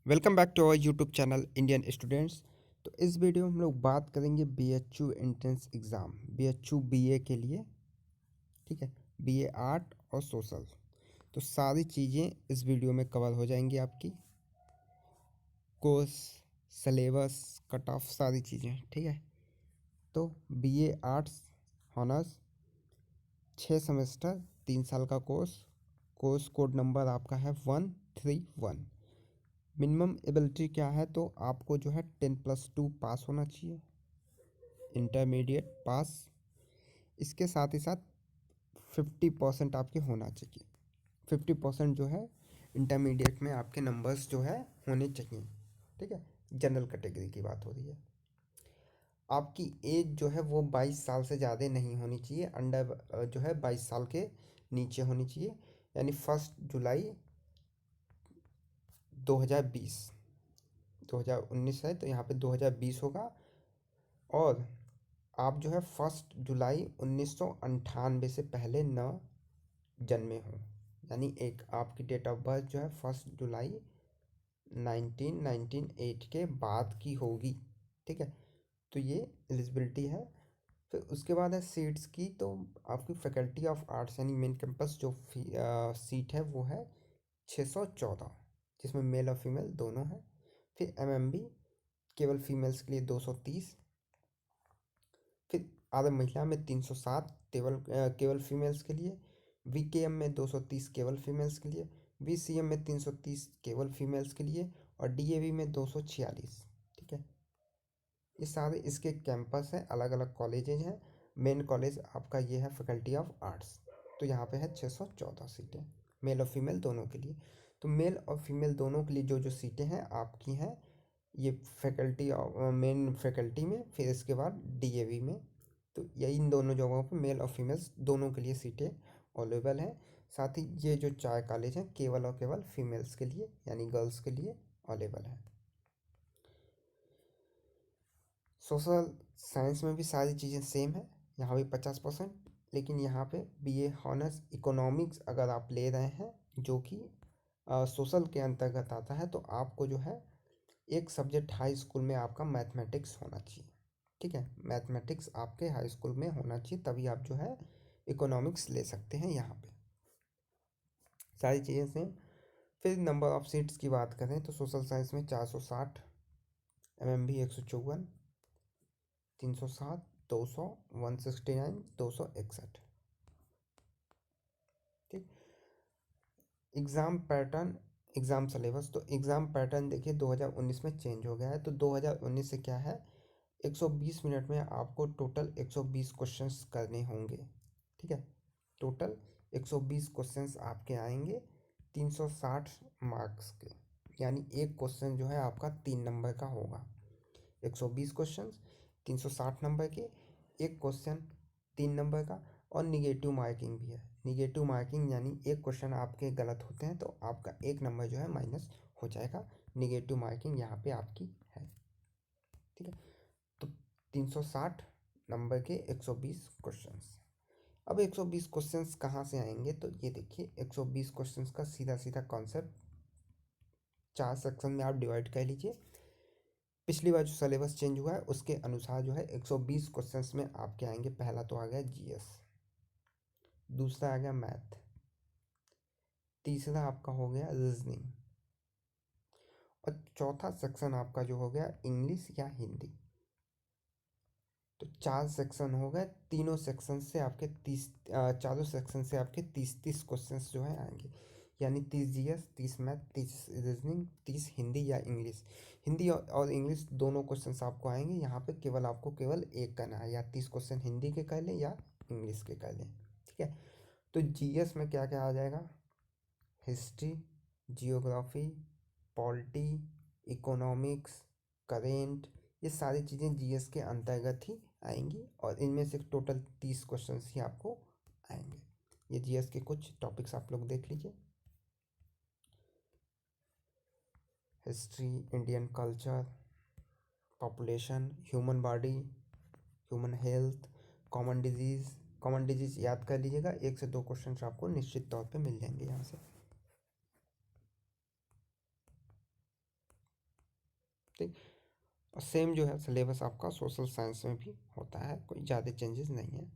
Welcome back to our YouTube channel Indian students. तो इस video में हम लोग बात करेंगे BHU entrance exam, BHU BA के लिए। ठीक है, बीए आर्ट और सोशल। तो सारी चीज़ें इस वीडियो में कवर हो जाएंगी आपकी। कोर्स, सिलेबस, कट ऑफ, सारी चीज़ें। ठीक है, तो बीए आर्ट्स ऑनर्स 6 सेमेस्टर 3 साल का कोर्स। कोर्स कोड नंबर आपका है 131। मिनिमम एबिलिटी क्या है, तो आपको जो है 10+2 पास होना चाहिए, इंटरमीडिएट पास। इसके साथ ही साथ 50% आपके होना चाहिए। 50% जो है इंटरमीडिएट में आपके नंबर्स जो है होने चाहिए। ठीक है, जनरल कैटेगरी की बात हो रही है। आपकी एज जो है वो 22 साल से ज़्यादा नहीं होनी चाहिए, अंडर जो है 22 साल के नीचे होनी चाहिए। यानी 1 जुलाई 2020, 2019 है तो यहाँ पे 2020 होगा। और आप जो है 1 जुलाई 1998 से पहले न जन्मे हो, यानी एक आपकी डेट ऑफ बर्थ जो है 1 जुलाई 1998 के बाद की होगी। ठीक है, तो ये एलिजिबिलिटी है। फिर उसके बाद है सीट्स की। तो आपकी फैकल्टी ऑफ आर्ट्स यानी मेन कैंपस जो सीट है वो है 614, जिसमें मेल और फीमेल दोनों हैं। फिर एमएमबी केवल फीमेल्स के लिए 230। फिर आदर महिला में 307 केवल फीमेल्स के लिए। वीकेएम में 230 केवल फीमेल्स के लिए। वीसीएम में 330 केवल फीमेल्स के लिए। और डीएवी में 246। ठीक है, ये सारे इसके कैंपस हैं, अलग अलग कॉलेजेज हैं। मेन कॉलेज आपका ये है फैकल्टी ऑफ आर्ट्स। तो यहाँ पे है 614 सीटें, मेल और फीमेल दोनों के लिए। तो मेल और फीमेल दोनों के लिए जो जो सीटें हैं आपकी हैं ये फैकल्टी मेन फैकल्टी में, फिर इसके बाद डीएवी में। तो ये इन दोनों जगहों पे मेल और फीमेल्स दोनों के लिए सीटें अवेलेबल हैं। साथ ही ये जो 4 कॉलेज हैं केवल और केवल फीमेल्स के लिए यानी गर्ल्स के लिए अवेलेबल है। सोशल साइंस में भी सारी चीज़ें सेम है, यहाँ भी 50%। लेकिन यहाँ पे बीए हॉनर्स इकोनॉमिक्स अगर आप ले रहे हैं जो कि सोशल के अंतर्गत आता है, तो आपको जो है एक सब्जेक्ट हाई स्कूल में आपका मैथमेटिक्स होना चाहिए। ठीक है, मैथमेटिक्स आपके हाई स्कूल में होना चाहिए, तभी आप जो है इकोनॉमिक्स ले सकते हैं। यहाँ पे सारी चीज़ें सेम। फिर नंबर ऑफ सीट्स की बात करें तो सोशल साइंस में 460, एमएमबी 154, 307, 200, 169, 261। ठीक, एग्ज़ाम पैटर्न, एग्ज़ाम सिलेबस। तो एग्ज़ाम पैटर्न देखिए 2019 में चेंज हो गया है। तो 2019 से क्या है, 120 मिनट में आपको टोटल 120 क्वेश्चंस करने होंगे। ठीक है, टोटल 120 क्वेश्चंस आपके आएंगे 360 मार्क्स के। यानी एक क्वेश्चन जो है आपका 3 नंबर का होगा। 120 क्वेश्चंस 360 नंबर के, एक क्वेश्चन 3 नंबर का। और निगेटिव मार्किंग भी है। निगेटिव मार्किंग यानी एक क्वेश्चन आपके गलत होते हैं तो आपका 1 नंबर जो है माइनस हो जाएगा। निगेटिव मार्किंग यहाँ पे आपकी है। ठीक है, तो 360 नंबर के 120 क्वेश्चंस। अब 120 क्वेश्चंस कहाँ से आएंगे, तो ये देखिए 120 क्वेश्चंस का सीधा सीधा कॉन्सेप्ट 4 सेक्शन में आप डिवाइड कर लीजिए। पिछली बार जो सिलेबस चेंज हुआ है उसके अनुसार जो है 120 क्वेश्चंस में आपके आएंगे। पहला तो आ गया जीएस, दूसरा आ गया मैथ, तीसरा आपका हो गया रीजनिंग, और चौथा सेक्शन आपका जो हो गया इंग्लिश या हिंदी। तो 4 सेक्शन हो गए। तीनों सेक्शन से आपके 30, चारों सेक्शन से आपके 30-30 क्वेश्चंस जो है आएंगे। यानी 30 जीएस, 30 मैथ, 30 रीजनिंग, 30 हिंदी या इंग्लिश। हिंदी और इंग्लिश दोनों क्वेश्चंस आपको आएंगे। यहाँ पे केवल आपको केवल एक करना है, या 30 क्वेश्चन हिंदी के कर लें या इंग्लिश के कर लें। ठीक है, तो जीएस में क्या क्या आ जाएगा, history, geography, polity, economics, current, ये सारी चीज़ें जीएस के अंतर्गत ही आएंगी। और इनमें से टोटल 30 क्वेश्चंस ही आपको आएंगे। ये जीएस के कुछ टॉपिक्स आप लोग देख लीजिए। History, Indian culture, population, human body, human health, common disease. Common disease याद कर लीजिएगा, 1 से 2 क्वेश्चन आपको निश्चित तौर पे मिल जाएंगे यहाँ से। ठीक। और सेम जो है सिलेबस आपका सोशल साइंस में भी होता है, कोई ज़्यादा चेंजेस नहीं है।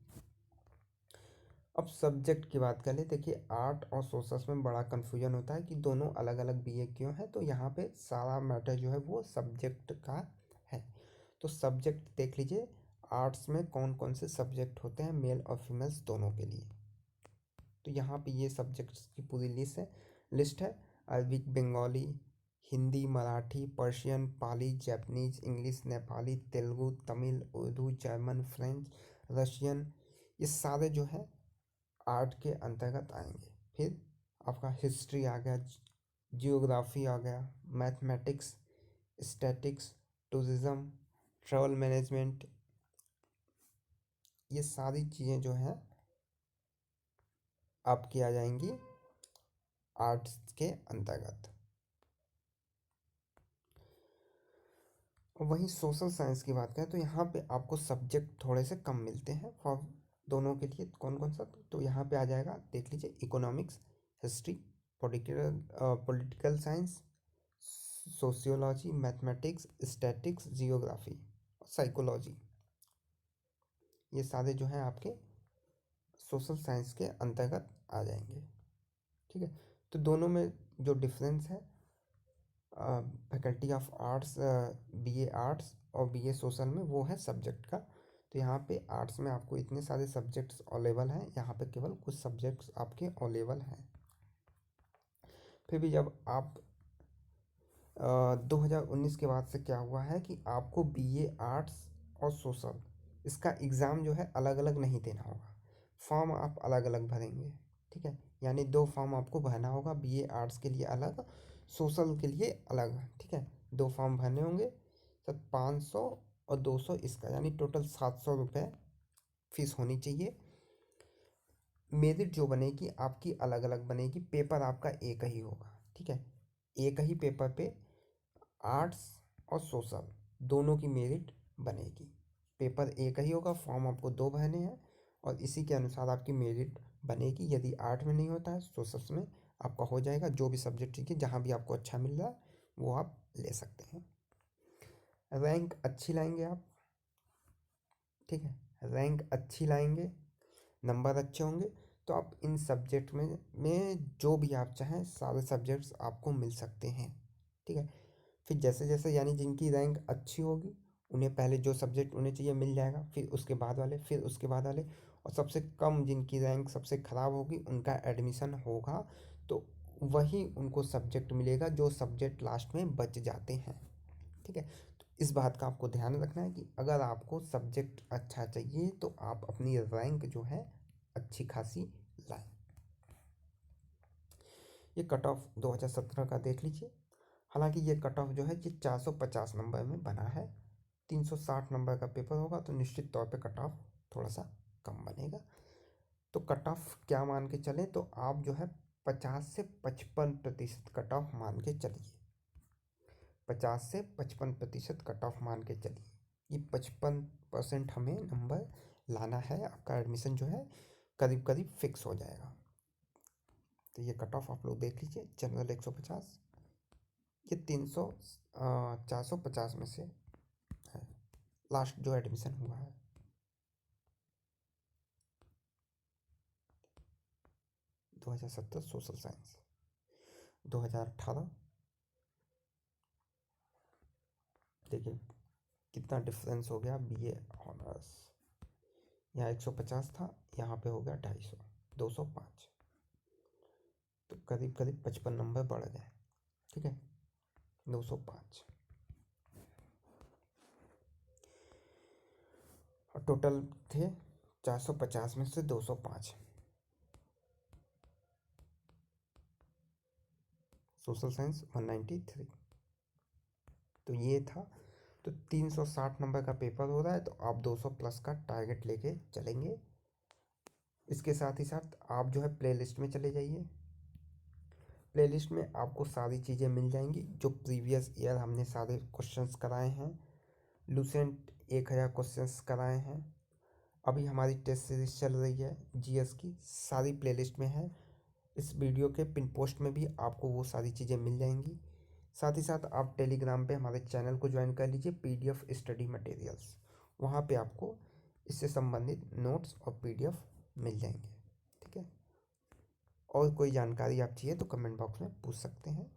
अब सब्जेक्ट की बात करें, देखिए आर्ट और सोशल्स में बड़ा कन्फ्यूजन होता है कि दोनों अलग अलग बीए क्यों है, तो यहाँ पे सारा मैटर जो है वो सब्जेक्ट का है। तो सब्जेक्ट देख लीजिए, आर्ट्स में कौन कौन से सब्जेक्ट होते हैं मेल और फीमेल्स दोनों के लिए। तो यहाँ पे ये सब्जेक्ट्स की पूरी लिस्ट है। Arabic, Bengali, Hindi, Marathi, Persian, Pali, Japanese, English, Nepali, Telugu, Tamil, Urdu, German, French, Russian, ये सारे जो है आर्ट के अंतर्गत आएंगे। फिर आपका हिस्ट्री आ गया, जियोग्राफी आ गया, mathematics, statics, tourism, travel management, ये सारी चीज़ें जो हैं आपकी आ जाएंगी आर्ट्स के अंतर्गत। और वहीं सोशल साइंस की बात करें तो यहाँ पे आपको सब्जेक्ट थोड़े से कम मिलते हैं फॉर दोनों के लिए। कौन कौन सा, तो यहाँ पे आ जाएगा, देख लीजिए, economics, history, political science, sociology, mathematics, statics, geography, psychology, ये सारे जो हैं आपके सोशल साइंस के अंतर्गत आ जाएंगे। ठीक है। तो दोनों में जो डिफरेंस है, faculty of arts, BA arts और बीए सोशल में, वो है सब्जेक्ट का। तो यहाँ पे आर्ट्स में आपको इतने सारे सब्जेक्ट्स अवेलेबल हैं, यहाँ पे केवल कुछ सब्जेक्ट्स आपके अवेलेबल हैं। फिर भी जब आप 2019 के बाद से क्या हुआ है कि आपको बीए आर्ट्स और सोशल, इसका एग्ज़ाम जो है अलग अलग नहीं देना होगा, फॉर्म आप अलग अलग भरेंगे। ठीक है, यानी 2 फॉर्म आपको भरना होगा, बीए आर्ट्स के लिए अलग, सोशल के लिए अलग। ठीक है, 2 फॉर्म भरने होंगे, सर 500 और 200 इसका, यानी टोटल 700 रुपये फीस होनी चाहिए। मेरिट जो बनेगी आपकी अलग अलग बनेगी, पेपर आपका एक ही होगा। ठीक है, एक ही पेपर पे आर्ट्स और सोशल दोनों की मेरिट बनेगी। पेपर एक ही होगा, फॉर्म आपको 2 भरने हैं और इसी के अनुसार आपकी मेरिट बनेगी। यदि आर्ट में नहीं होता है, सोशल्स में आपका हो जाएगा। जो भी सब्जेक्ट, ठीक है, जहाँ भी आपको अच्छा मिल रहा है वो आप ले सकते हैं। रैंक अच्छी लाएंगे आप, ठीक है, रैंक अच्छी लाएंगे, नंबर अच्छे होंगे, तो आप इन सब्जेक्ट में जो भी आप चाहें सारे सब्जेक्ट्स आपको मिल सकते हैं। ठीक है, फिर जैसे जैसे यानी जिनकी रैंक अच्छी होगी उन्हें पहले जो सब्जेक्ट उन्हें चाहिए मिल जाएगा, फिर उसके बाद वाले, फिर उसके बाद वाले, और सबसे कम जिनकी रैंक सबसे ख़राब होगी उनका एडमिशन होगा, तो वही उनको सब्जेक्ट मिलेगा जो सब्जेक्ट लास्ट में बच जाते हैं। ठीक है, तो इस बात का आपको ध्यान रखना है कि अगर आपको सब्जेक्ट अच्छा चाहिए तो आप अपनी रैंक जो है अच्छी खासी लाएं। ये कट ऑफ 2017 का देख लीजिए। हालांकि ये कट ऑफ जो है ये 450 नंबर में बना है, 360 नंबर का पेपर होगा, तो निश्चित तौर पे कट ऑफ थोड़ा सा कम बनेगा। तो कट ऑफ क्या मान के चलें, तो आप जो है 50 से 55% कट ऑफ मान के चलिए, 50 से 55% कट ऑफ मान के चलिए। ये 55% हमें नंबर लाना है, आपका एडमिशन जो है करीब करीब फिक्स हो जाएगा। तो ये कट ऑफ आप लोग देख लीजिए, जनरल 150, ये 450 में से है, लास्ट जो एडमिशन हुआ है। 2017 सोशल साइंस, 2018 देखिए कितना डिफरेंस हो गया। बीए ऑनर्स यहाँ 150 था, यहाँ पे हो गया 250, 205, तो करीब करीब 55 नंबर बढ़ गए। ठीक है, 205, और टोटल थे 450 में से 205। सोशल साइंस 193, तो ये था। तो 360 नंबर का पेपर हो रहा है, तो आप 200 प्लस का टारगेट लेके चलेंगे। इसके साथ ही साथ आप जो है प्लेलिस्ट में चले जाइए, प्लेलिस्ट में आपको सारी चीज़ें मिल जाएंगी जो प्रीवियस ईयर हमने सारे क्वेश्चंस कराए हैं। लूसेंट 1000 क्वेश्चंस कराए हैं। अभी हमारी टेस्ट सीरीज चल रही है जीएस की, सारी प्लेलिस्ट में है। इस वीडियो के पिन पोस्ट में भी आपको वो सारी चीज़ें मिल जाएंगी। साथ ही साथ आप टेलीग्राम पे हमारे चैनल को ज्वाइन कर लीजिए, PDF स्टडी मटेरियल्स, वहाँ पे आपको इससे संबंधित नोट्स और PDF मिल जाएंगे। ठीक है, और कोई जानकारी आप चाहिए तो कमेंट बॉक्स में पूछ सकते हैं।